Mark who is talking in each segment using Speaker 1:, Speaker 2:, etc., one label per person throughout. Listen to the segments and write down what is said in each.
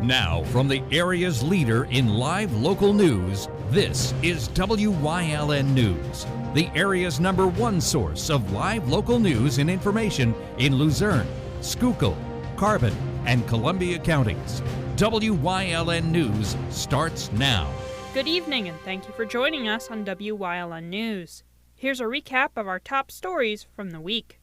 Speaker 1: Now, from the area's leader in live local news, this is Wyln News, the area's #1 source of live local news and information in Luzerne, Schuylkill, Carbon, and Columbia counties. Wyln News starts now.
Speaker 2: Good evening, and thank you for joining us on Wyln News. Here's a recap of our top stories from the week.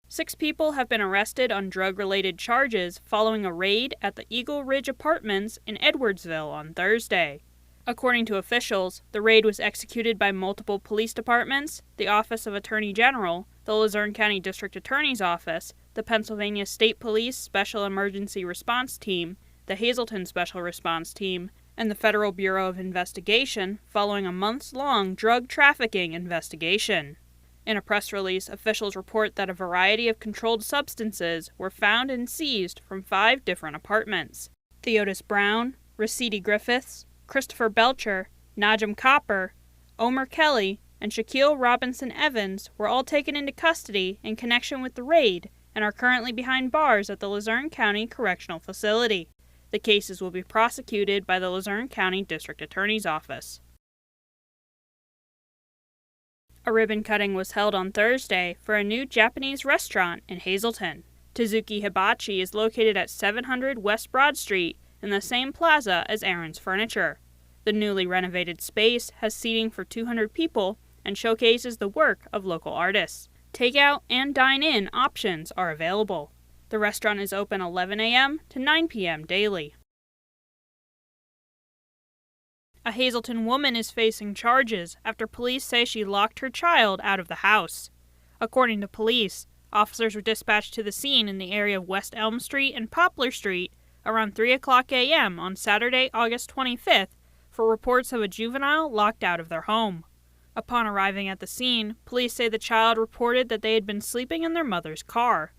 Speaker 2: 6 people have been arrested on drug-related charges following a raid at the Eagle Ridge Apartments in Edwardsville on Thursday. According to officials, the raid was executed by multiple police departments, the Office of Attorney General, the Luzerne County District Attorney's Office, the Pennsylvania State Police Special Emergency Response Team, the Hazleton Special Response Team, and the Federal Bureau of Investigation following a months-long drug trafficking investigation. In a press release, officials report that a variety of controlled substances were found and seized from 5 different apartments. Theodis Brown, Rasidi Griffiths, Christopher Belcher, Najim Copper, Omer Kelly, and Shaquille Robinson Evans were all taken into custody in connection with the raid and are currently behind bars at the Luzerne County Correctional Facility. The cases will be prosecuted by the Luzerne County District Attorney's Office. A ribbon cutting was held on Thursday for a new Japanese restaurant in Hazleton. Tezuki Hibachi is located at 700 West Broad Street in the same plaza as Aaron's Furniture. The newly renovated space has seating for 200 people and showcases the work of local artists. Takeout and dine-in options are available. The restaurant is open 11 a.m. to 9 p.m. daily. A Hazleton woman is facing charges after police say she locked her child out of the house. According to police, officers were dispatched to the scene in the area of West Elm Street and Poplar Street around 3 o'clock a.m. on Saturday, August 25th, for reports of a juvenile locked out of their home. Upon arriving at the scene, police say the child reported that they had been sleeping in their mother's car.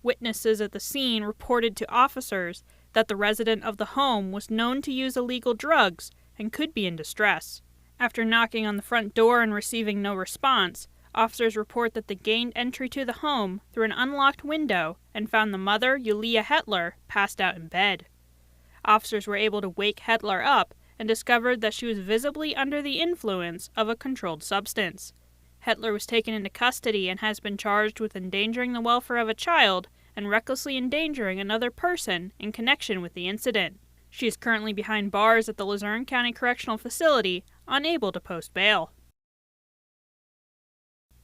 Speaker 2: Witnesses at the scene reported to officers that the resident of the home was known to use illegal drugs and could be in distress. After knocking on the front door and receiving no response, officers report that they gained entry to the home through an unlocked window and found the mother, Yulia Hetler, passed out in bed. Officers were able to wake Hetler up and discovered that she was visibly under the influence of a controlled substance. Hetler was taken into custody and has been charged with endangering the welfare of a child and recklessly endangering another person in connection with the incident. She is currently behind bars at the Luzerne County Correctional Facility, unable to post bail.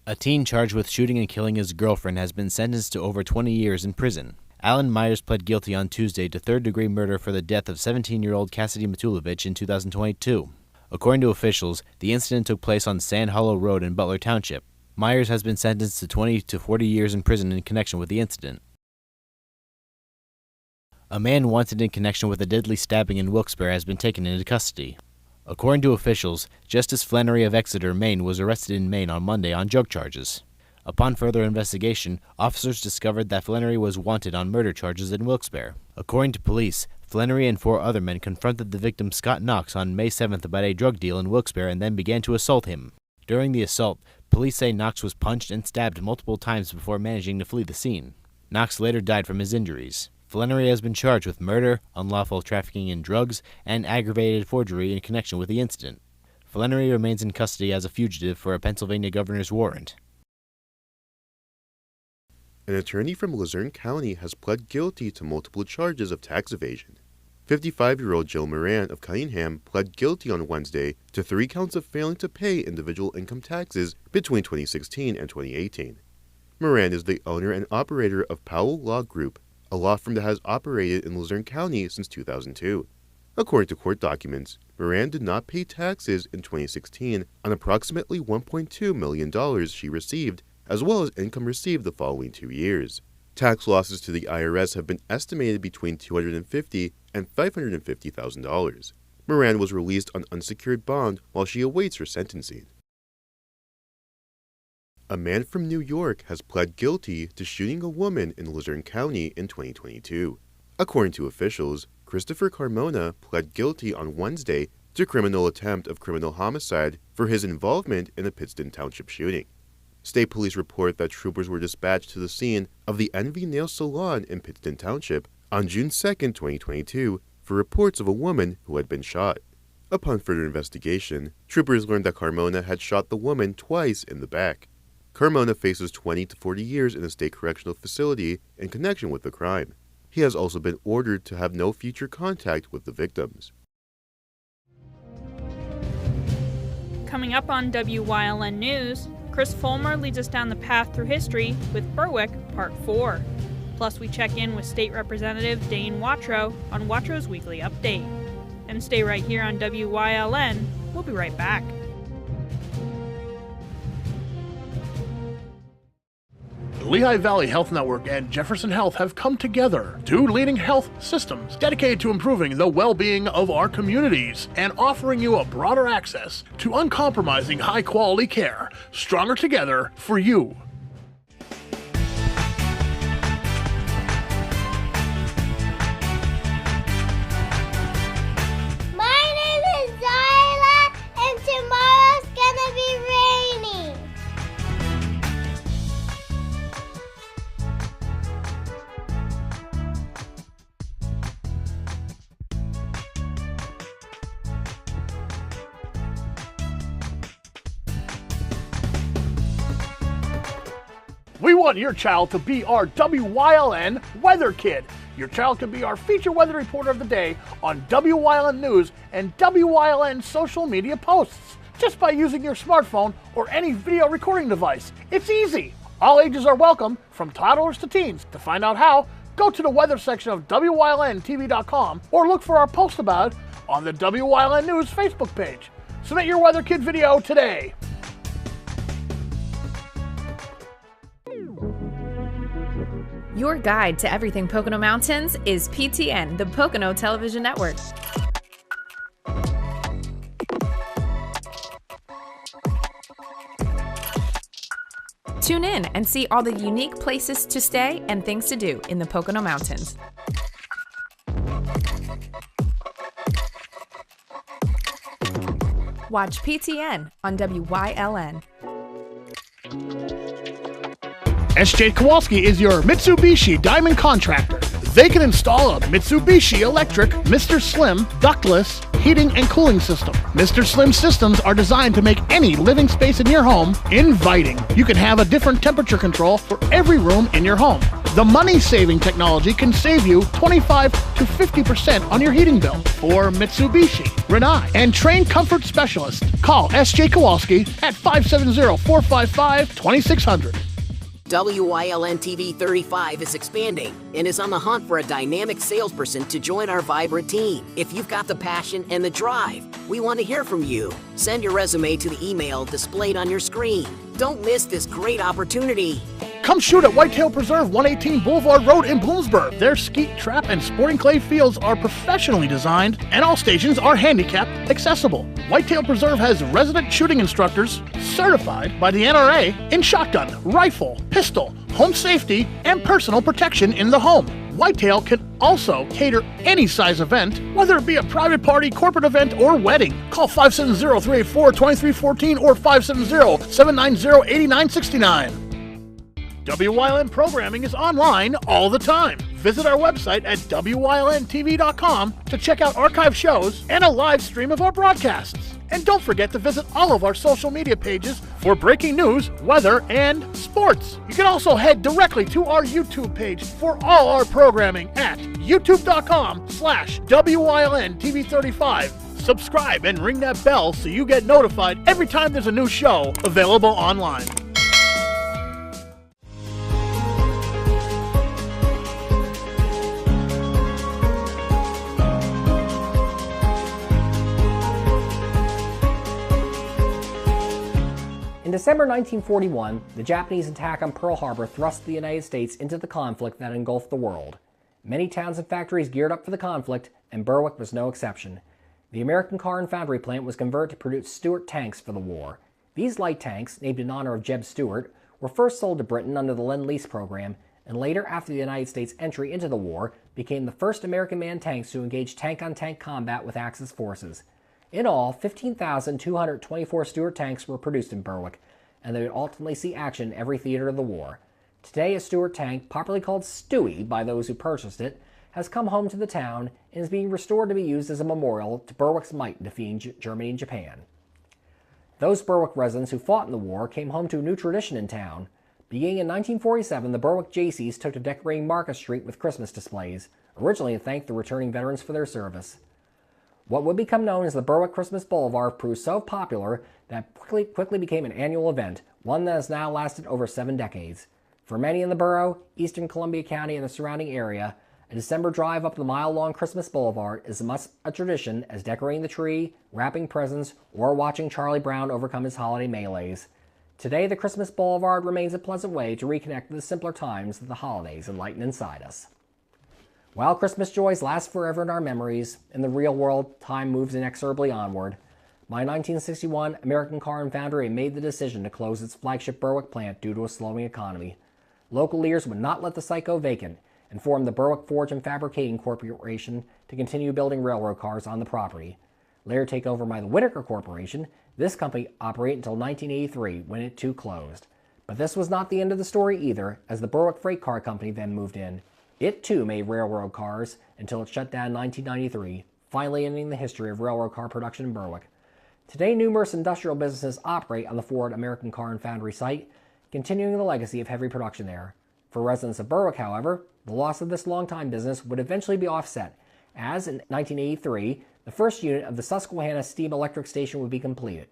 Speaker 3: A teen charged with shooting and killing his girlfriend has been sentenced to over 20 years in prison. Alan Myers pled guilty on Tuesday to third-degree murder for the death of 17-year-old Cassidy Matulovich in 2022. According to officials, the incident took place on Sand Hollow Road in Butler Township. Myers has been sentenced to 20 to 40 years in prison in connection with the incident. A man wanted in connection with a deadly stabbing in Wilkes-Barre has been taken into custody. According to officials, Justice Flannery of Exeter, Maine was arrested in Maine on Monday on drug charges. Upon further investigation, officers discovered that Flannery was wanted on murder charges in Wilkes-Barre. According to police, Flannery and 4 other men confronted the victim Scott Knox on May 7th about a drug deal in Wilkes-Barre and then began to assault him. During the assault, police say Knox was punched and stabbed multiple times before managing to flee the scene. Knox later died from his injuries. Flannery has been charged with murder, unlawful trafficking in drugs, and aggravated forgery in connection with the incident. Flannery remains in custody as a fugitive for a Pennsylvania governor's warrant.
Speaker 4: An attorney from Luzerne County has pled guilty to multiple charges of tax evasion. 55-year-old Jill Moran of Cunningham pled guilty on Wednesday to 3 counts of failing to pay individual income taxes between 2016 and 2018. Moran is the owner and operator of Powell Law Group, a law firm that has operated in Luzerne County since 2002. According to court documents, Moran did not pay taxes in 2016 on approximately $1.2 million she received, as well as income received the following 2 years. Tax losses to the IRS have been estimated between $250,000 and $550,000. Moran was released on unsecured bond while she awaits her sentencing. A man from New York has pled guilty to shooting a woman in Luzerne County in 2022. According to officials, Christopher Carmona pled guilty on Wednesday to criminal attempt of criminal homicide for his involvement in a Pittston Township shooting. State police report that troopers were dispatched to the scene of the Envy Nail Salon in Pittston Township on June 2, 2022, for reports of a woman who had been shot. Upon further investigation, troopers learned that Carmona had shot the woman twice in the back. Carmona faces 20 to 40 years in a state correctional facility in connection with the crime. He has also been ordered to have no future contact with the victims.
Speaker 2: Coming up on WYLN News, Chris Fulmer leads us down the path through history with Berwick Part 4. Plus, we check in with State Representative Dane Watrow on Watrow's Weekly Update. And stay right here on WYLN. We'll be right back.
Speaker 5: The Lehigh Valley Health Network and Jefferson Health have come together, two leading health systems dedicated to improving the well-being of our communities and offering you a broader access to uncompromising high-quality care, stronger together for you.
Speaker 6: My name is Zyla, and tomorrow's gonna be rainy.
Speaker 5: We want your child to be our WYLN Weather Kid. Your child can be our feature weather reporter of the day on WYLN News and WYLN social media posts, just by using your smartphone or any video recording device. It's easy. All ages are welcome, from toddlers to teens. To find out how, go to the weather section of WYLNTV.com or look for our post about it on the WYLN News Facebook page. Submit your Weather Kid video today.
Speaker 7: Your guide to everything Pocono Mountains is PTN, the Pocono Television Network. Tune in and see all the unique places to stay and things to do in the Pocono Mountains. Watch PTN on WYLN.
Speaker 5: SJ Kowalski is your Mitsubishi Diamond Contractor. They can install a Mitsubishi electric Mr. Slim ductless heating and cooling system. Mr. Slim systems are designed to make any living space in your home inviting. You can have a different temperature control for every room in your home. The money-saving technology can save you 25 to 50% on your heating bill. For Mitsubishi, Rinnai, and trained comfort specialists, call SJ Kowalski at 570-455-2600.
Speaker 8: WYLN TV 35 is expanding and is on the hunt for a dynamic salesperson to join our vibrant team. If you've got the passion and the drive, we want to hear from you. Send your resume to the email displayed on your screen. Don't miss this great opportunity.
Speaker 5: Come shoot at Whitetail Preserve 118 Boulevard Road in Bloomsburg. Their skeet, trap, and sporting clay fields are professionally designed, and all stations are handicapped accessible. Whitetail Preserve has resident shooting instructors certified by the NRA in shotgun, rifle, pistol, home safety, and personal protection in the home. Whitetail can also cater any size event, whether it be a private party, corporate event, or wedding. Call 570-384-2314 or 570-790-8969. WYLN programming is online all the time. Visit our website at WYLNTV.com to check out archive shows and a live stream of our broadcasts. And don't forget to visit all of our social media pages for breaking news, weather, and sports. You can also head directly to our YouTube page for all our programming at youtube.com/WYLNTV35. Subscribe and ring that bell so you get notified every time there's a new show available online.
Speaker 9: In December 1941, the Japanese attack on Pearl Harbor thrust the United States into the conflict that engulfed the world. Many towns and factories geared up for the conflict, and Berwick was no exception. The American car and foundry plant was converted to produce Stuart tanks for the war. These light tanks, named in honor of Jeb Stuart, were first sold to Britain under the Lend-Lease program, and later, after the United States' entry into the war, became the first American manned tanks to engage tank-on-tank combat with Axis forces. In all, 15,224 Stuart tanks were produced in Berwick. and they would ultimately see action in every theater of the war. Today, a Stuart tank, popularly called Stewie by those who purchased it, has come home to the town and is being restored to be used as a memorial to Berwick's might in defeating Germany and Japan. Those Berwick residents who fought in the war came home to a new tradition in town. Beginning in 1947, the Berwick Jaycees took to decorating Market Street with Christmas displays, originally to thank the returning veterans for their service. What would become known as the Berwick Christmas Boulevard proved so popular that it quickly became an annual event, one that has now lasted over 7 decades. For many in the borough, eastern Columbia County, and the surrounding area, a December drive up the mile-long Christmas Boulevard is as much a tradition as decorating the tree, wrapping presents, or watching Charlie Brown overcome his holiday melees. Today, the Christmas Boulevard remains a pleasant way to reconnect with the simpler times that the holidays enlighten inside us. While Christmas joys last forever in our memories, in the real world, time moves inexorably onward. By 1961, American Car and Foundry made the decision to close its flagship Berwick plant due to a slowing economy. Local leaders would not let the site go vacant and formed the Berwick Forge and Fabricating Corporation to continue building railroad cars on the property. Later taken over by the Whitaker Corporation, this company operated until 1983 when it too closed. But this was not the end of the story either, as the Berwick Freight Car Company then moved in. It too made railroad cars until it shut down in 1993, finally ending the history of railroad car production in Berwick. Today, numerous industrial businesses operate on the Ford American Car and Foundry site, continuing the legacy of heavy production there. For residents of Berwick, however, the loss of this longtime business would eventually be offset, as in 1983, the first unit of the Susquehanna Steam Electric Station would be completed.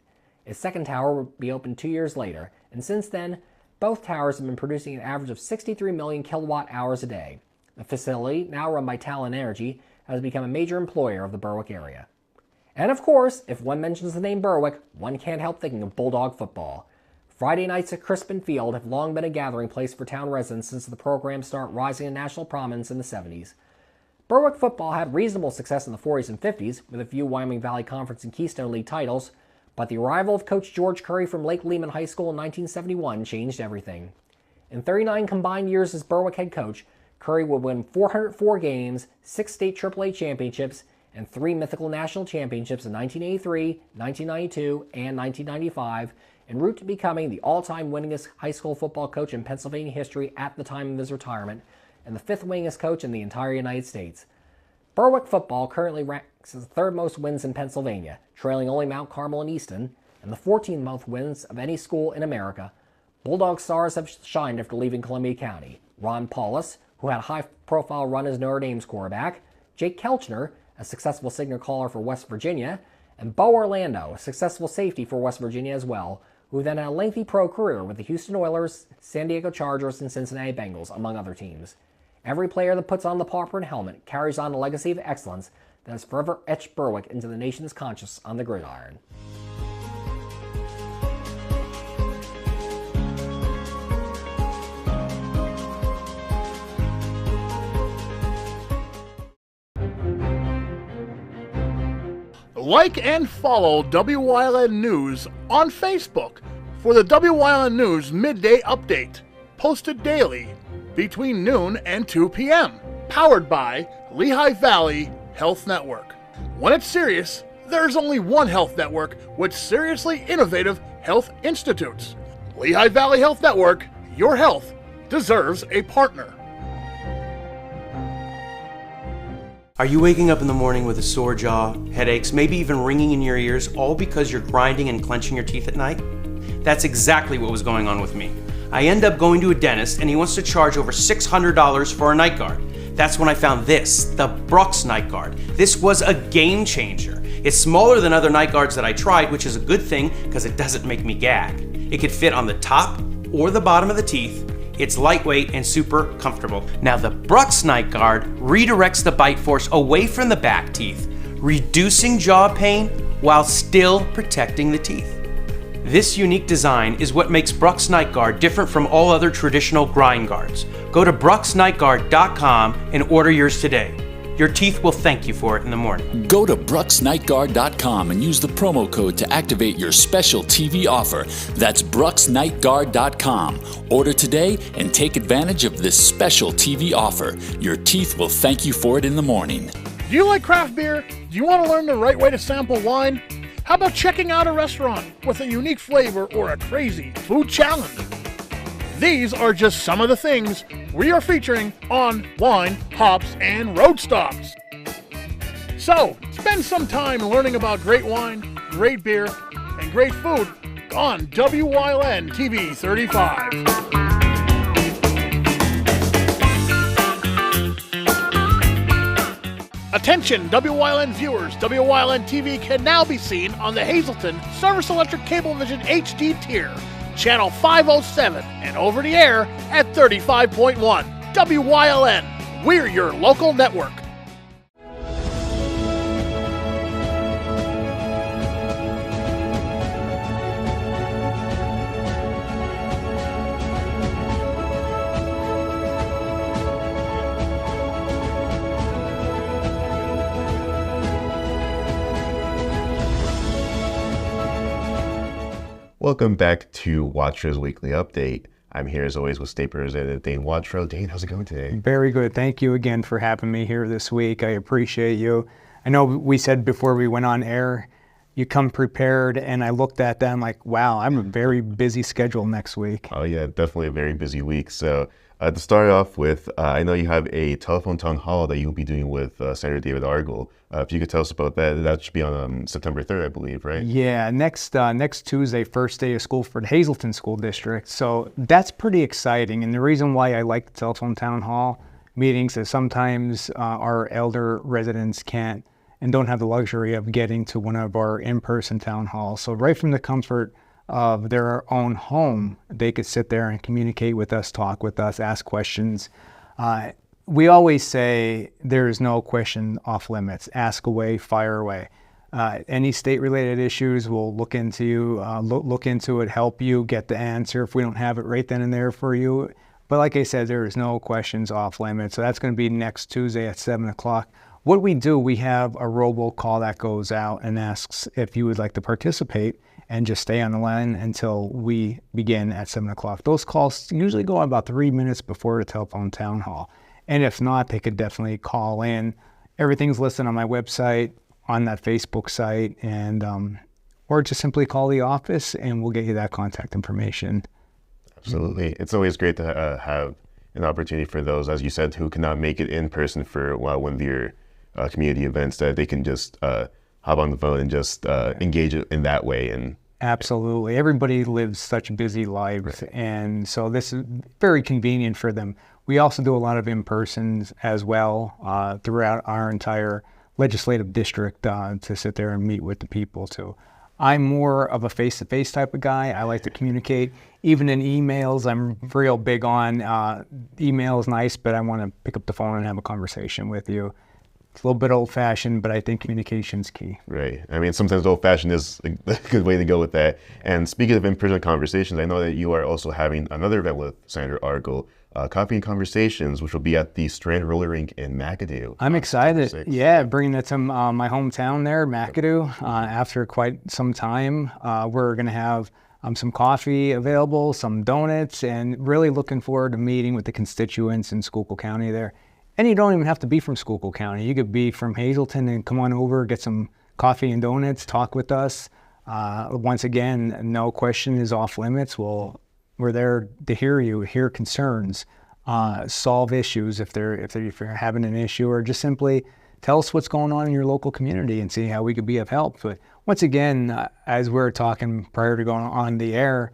Speaker 9: Its second tower would be opened 2 years later, and since then, both towers have been producing an average of 63 million kilowatt hours a day. The facility, now run by Talon Energy, has become a major employer of the Berwick area. And of course, if one mentions the name Berwick, one can't help thinking of Bulldog football. Friday nights at Crispin Field have long been a gathering place for town residents since the program started rising in national prominence in the 70s. Berwick football had reasonable success in the 40s and 50s, with a few Wyoming Valley Conference and Keystone League titles, but the arrival of Coach George Curry from Lake Lehman High School in 1971 changed everything. In 39 combined years as Berwick head coach, Curry would win 404 games, 6 state AAA championships, and 3 mythical national championships in 1983, 1992, and 1995, en route to becoming the all-time winningest high school football coach in Pennsylvania history at the time of his retirement, and the 5th winningest coach in the entire United States. Berwick football currently ranks as the 3rd most wins in Pennsylvania, trailing only Mount Carmel and Easton, and the 14th most wins of any school in America. Bulldog stars have shined after leaving Columbia County. Ron Paulus, who had a high-profile run as Notre Dame's quarterback, Jake Kelchner, a successful signal caller for West Virginia, and Bo Orlando, a successful safety for West Virginia as well, who then had a lengthy pro career with the Houston Oilers, San Diego Chargers, and Cincinnati Bengals, among other teams. Every player that puts on the pauper and helmet carries on a legacy of excellence that has forever etched Berwick into the nation's conscience on the gridiron.
Speaker 5: Like and follow Wyln News on Facebook for the Wyln News Midday Update, posted daily between noon and 2 p.m., powered by Lehigh Valley Health Network. When it's serious, there's only one health network with seriously innovative health institutes. Lehigh Valley Health Network, your health deserves a partner.
Speaker 10: Are you waking up in the morning with a sore jaw, headaches, maybe even ringing in your ears, all because you're grinding and clenching your teeth at night? That's exactly what was going on with me. I end up going to a dentist and he wants to charge over $600 for a night guard. That's when I found this, the Brooks Night Guard. This was a game changer. It's smaller than other night guards that I tried, which is a good thing because it doesn't make me gag. It could fit on the top or the bottom of the teeth. It's lightweight and super comfortable. Now the Brooks Night Guard redirects the bite force away from the back teeth, reducing jaw pain while still protecting the teeth. This unique design is what makes Brooks Night Guard different from all other traditional grind guards. Go to brooksnightguard.com and order yours today. Your teeth will thank you for it in the morning.
Speaker 11: Go to brooksnightguard.com and use the promo code to activate your special TV offer. That's brooksnightguard.com. Order today and take advantage of this special TV offer. Your teeth will thank you for it in the morning.
Speaker 5: Do you like craft beer? Do you want to learn the right way to sample wine? How about checking out a restaurant with a unique flavor or a crazy food challenge? These are just some of the things we are featuring on Wine, Hops, and Road Stops. So, spend some time learning about great wine, great beer, and great food on WYLN TV 35. Attention WYLN viewers, WYLN TV can now be seen on the Hazelton Service Electric Cablevision HD tier, channel 507, and over the air at 35.1. WYLN, we're your local network.
Speaker 4: Welcome back to Watchro's Weekly Update. I'm here as always with State Representative Dane Watchro. Dane, how's it going today?
Speaker 12: Very good. Thank you again for having me here this week. I appreciate you. I know we said before we went on air, you come prepared, and I looked at that, I'm like, wow, I'm a very busy schedule next week.
Speaker 4: Oh yeah, definitely a very busy week. So to start off with, I know you have a telephone town hall that you'll be doing with Senator David Argel. If you could tell us about that, that should be on September 3rd, I believe, right?
Speaker 12: Yeah, next Tuesday, first day of school for the Hazelton School District. So that's pretty exciting. And the reason why I like the telephone town hall meetings is sometimes our elder residents can't and don't have the luxury of getting to one of our in-person town halls. So right from the comfort of their own home, they could sit there and communicate with us, talk with us, ask questions. We always say there is no question off limits. Ask away, fire away. Any state-related issues, we'll look into it, help you get the answer if we don't have it right then and there for you. But like I said, there is no questions off limits. So that's going to be next Tuesday at 7 o'clock. What we do, we have a robocall that goes out and asks if you would like to participate and just stay on the line until we begin at 7 o'clock. Those calls usually go on about 3 minutes before the telephone town hall. And if not, they could definitely call in. Everything's listed on my website, on that Facebook site, and or just simply call the office and we'll get you that contact information.
Speaker 4: Absolutely. It's always great to have an opportunity for those, as you said, who cannot make it in person for one of your community events, that they can just hop on the phone and just engage in that way. And
Speaker 12: absolutely. Everybody lives such busy lives, right. And so this is very convenient for them. We also do a lot of in-persons as well throughout our entire legislative district to sit there and meet with the people too. I'm more of a face-to-face type of guy. I like to communicate. Even in emails, I'm real big on email is nice, but I want to pick up the phone and have a conversation with you. It's a little bit old-fashioned, but I think communication's key.
Speaker 4: Right. I mean, sometimes old-fashioned is a good way to go with that. And speaking of in-person conversations, I know that you are also having another event with Senator Argel, Coffee and Conversations, which will be at the Strand Roller Rink in McAdoo.
Speaker 12: I'm excited. Yeah, bringing it to my hometown there, McAdoo. After quite some time, we're going to have some coffee available, some donuts, and really looking forward to meeting with the constituents in Schuylkill County there. And you don't even have to be from Schuylkill County. You could be from Hazelton and come on over, get some coffee and donuts, talk with us. Once again, no question is off limits. We're there to hear you, hear concerns, solve issues if you're having an issue, or just simply tell us what's going on in your local community and see how we could be of help. But once again, as we're talking prior to going on the air,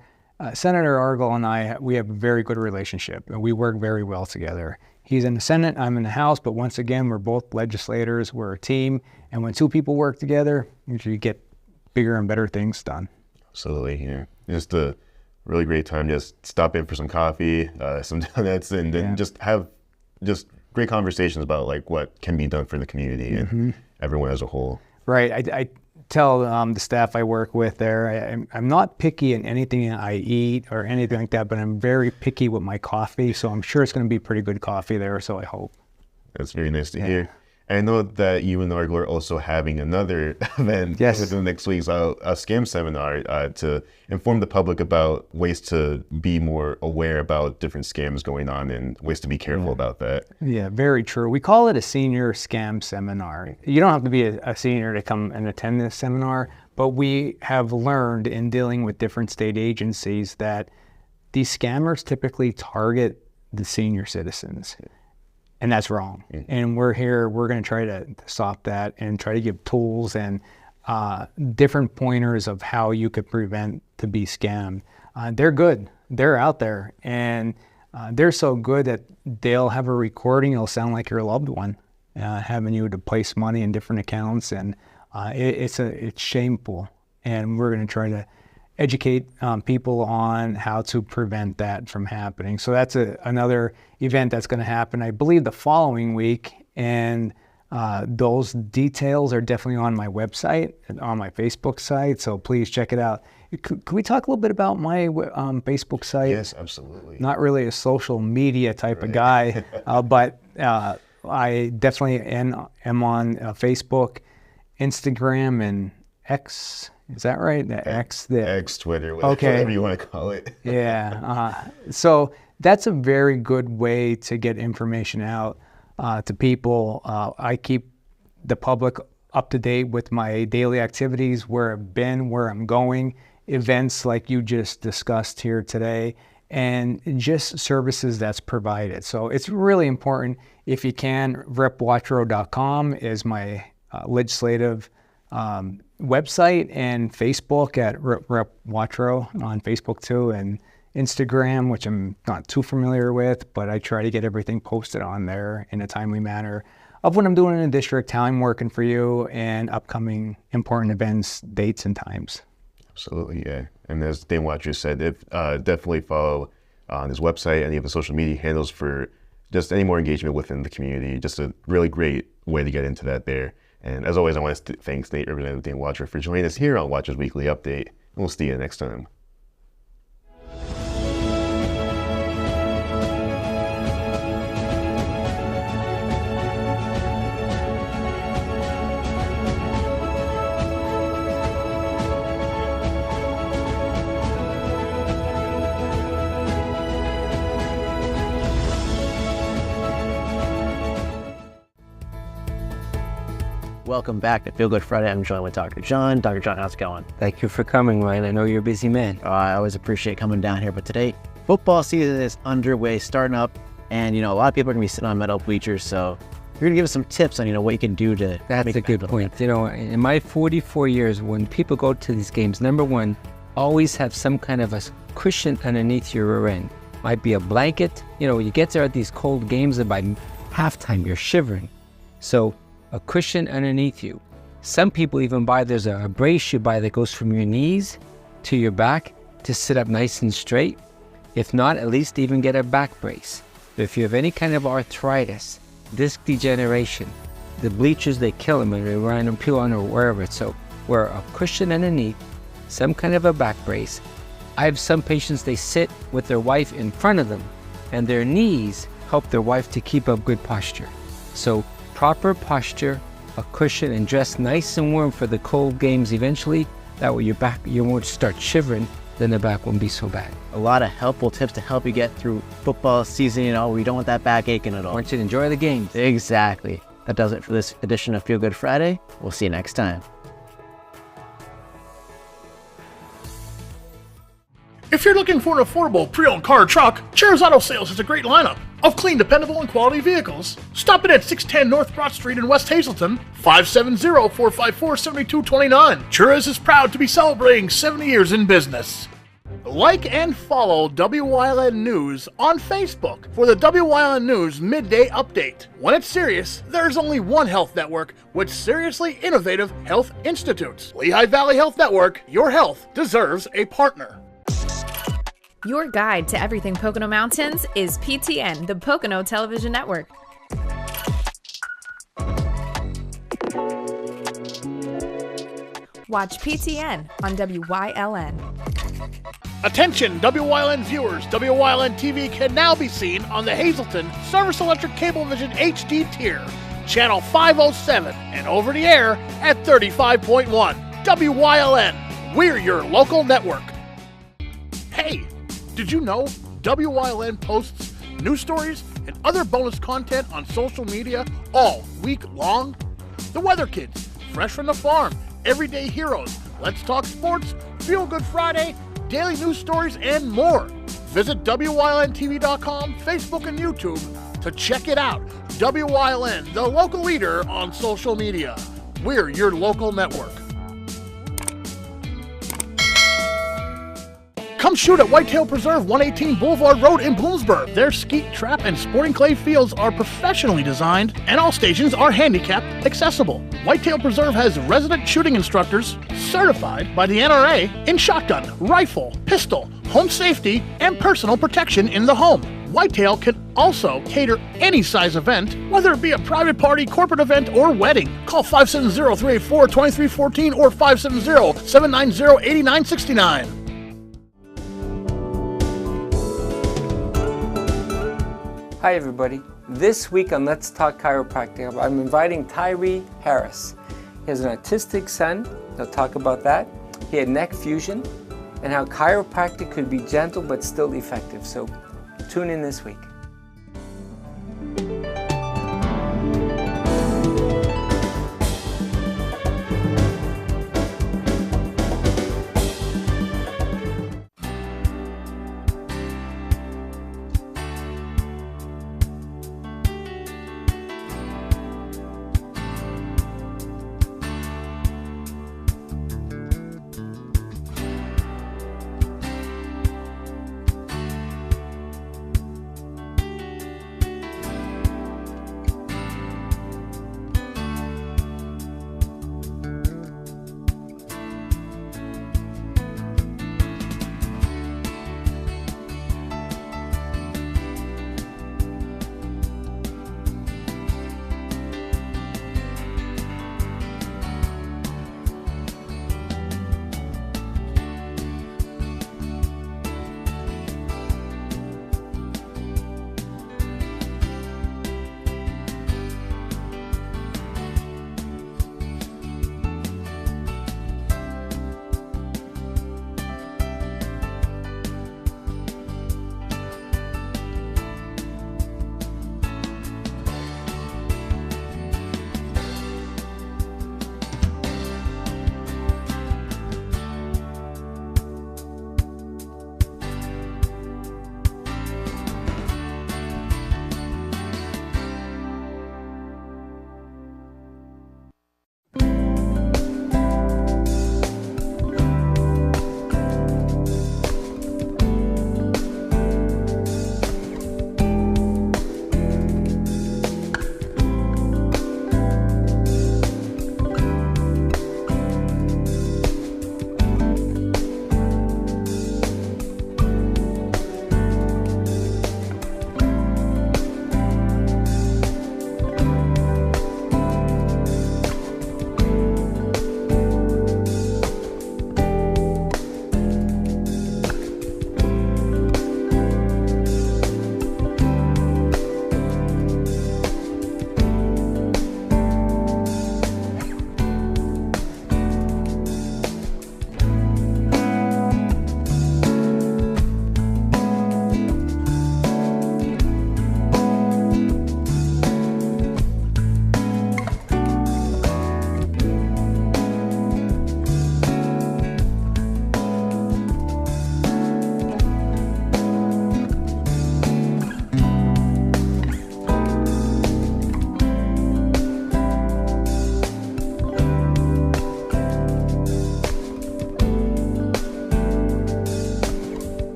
Speaker 12: Senator Argel and I, we have a very good relationship, and we work very well together. He's in the Senate, I'm in the House, but once again, we're both legislators, we're a team, and when two people work together, usually you get bigger and better things done.
Speaker 4: Absolutely, yeah. Just a really great time, just stop in for some coffee, some donuts, and then just have just great conversations about like what can be done for the community and everyone as a whole.
Speaker 12: Right, I tell the staff I work with there, I'm not picky in anything I eat or anything like that, but I'm very picky with my coffee, so I'm sure it's going to be pretty good coffee there, so I hope.
Speaker 4: That's very nice to hear. And I know that you and Argo are also having another event within the next week, a scam seminar to inform the public about ways to be more aware about different scams going on and ways to be careful about that.
Speaker 12: Yeah, very true. We call it a senior scam seminar. You don't have to be a senior to come and attend this seminar, but we have learned in dealing with different state agencies that these scammers typically target the senior citizens. And that's wrong. And we're going to try to stop that and try to give tools and different pointers of how you could prevent to be scammed. They're good. They're out there. And they're so good that they'll have a recording. It'll sound like your loved one having you to place money in different accounts. And it's shameful. And we're going to try to educate people on how to prevent that from happening. So that's another event that's going to happen, I believe, the following week. And those details are definitely on my website and on my Facebook site. So please check it out. Could we talk a little bit about my Facebook site?
Speaker 4: Yes, absolutely.
Speaker 12: Not really a social media type of guy, but I definitely am on Facebook, Instagram, and X. Is that right? The X,
Speaker 4: Twitter, whatever you want to call it.
Speaker 12: Yeah. So that's a very good way to get information out to people. I keep the public up to date with my daily activities, where I've been, where I'm going, events like you just discussed here today, and just services that's provided. So it's really important. If you can, repwatro.com is my legislative website, and Facebook at Rep Watro on Facebook too, and Instagram, which I'm not too familiar with, but I try to get everything posted on there in a timely manner of what I'm doing in the district, how I'm working for you, and upcoming important events, dates, and times.
Speaker 4: Absolutely, yeah. And as Dane Watcher said, definitely follow on his website, any of the social media handles for just any more engagement within the community. Just a really great way to get into that there. And as always, I want to thank State Representative Dane Watcher for joining us here on Watcher's Weekly Update. And we'll see you next time.
Speaker 13: Welcome back to Feel Good Friday. I'm joined with Dr. John. Dr. John, how's it going?
Speaker 14: Thank you for coming, Ryan. I know you're a busy man.
Speaker 13: I always appreciate coming down here, but today, football season is underway, starting up, and, a lot of people are going to be sitting on metal bleachers, so you're going to give us some tips on, what you can do to
Speaker 14: That's a good point. In my 44 years, when people go to these games, number one, always have some kind of a cushion underneath your rear end. Might be a blanket. You get there at these cold games, and by halftime, you're shivering. So a cushion underneath you. Some people even there's a brace you buy that goes from your knees to your back to sit up nice and straight. If not, at least even get a back brace. If you have any kind of arthritis, disc degeneration, the bleachers, they kill them and they run them peel on or wherever. So wear a cushion underneath, some kind of a back brace. I have some patients, they sit with their wife in front of them, and their knees help their wife to keep up good posture. So proper posture, a cushion, and dress nice and warm for the cold games eventually. That way your back, you won't start shivering, then the back won't be so bad.
Speaker 13: A lot of helpful tips to help you get through football season. We don't want that back aching at all.
Speaker 14: I want you to enjoy the games.
Speaker 13: Exactly. That does it for this edition of Feel Good Friday. We'll see you next time.
Speaker 5: If you're looking for an affordable pre-owned car or truck, Cheers Auto Sales has a great lineup of clean, dependable, and quality vehicles. Stop in at 610 North Broad Street in West Hazleton, 570-454-7229. Cheers is proud to be celebrating 70 years in business. Like and follow Wyln News on Facebook for the Wyln News Midday Update. When it's serious, there's only one health network with seriously innovative health institutes. Lehigh Valley Health Network, your health deserves a partner.
Speaker 7: Your guide to everything Pocono Mountains is PTN, the Pocono Television Network. Watch PTN on WYLN.
Speaker 5: Attention, WYLN viewers! WYLN TV can now be seen on the Hazleton Service Electric Cablevision HD tier. channel 507, and over the air at 35.1. WYLN, we're your local network. Hey, did you know WYLN posts news stories and other bonus content on social media all week long? The Weather Kids, Fresh from the Farm, Everyday Heroes, Let's Talk Sports, Feel Good Friday, daily news stories, and more. Visit WYLNTV.com, Facebook, and YouTube to check it out. WYLN, the local leader on social media. We're your local network. Come shoot at Whitetail Preserve, 118 Boulevard Road in Bloomsburg. Their skeet, trap, and sporting clay fields are professionally designed, and all stations are handicapped accessible. Whitetail Preserve has resident shooting instructors certified by the NRA in shotgun, rifle, pistol, home safety, and personal protection in the home. Whitetail can also cater any size event, whether it be a private party, corporate event, or wedding. Call 570-384-2314 or 570-790-8969.
Speaker 14: Hi everybody. This week on Let's Talk Chiropractic, I'm inviting Tyree Harris. He has an autistic son. He'll talk about that. He had neck fusion and how chiropractic could be gentle but still effective. So tune in this week.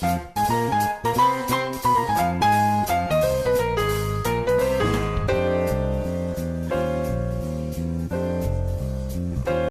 Speaker 1: News.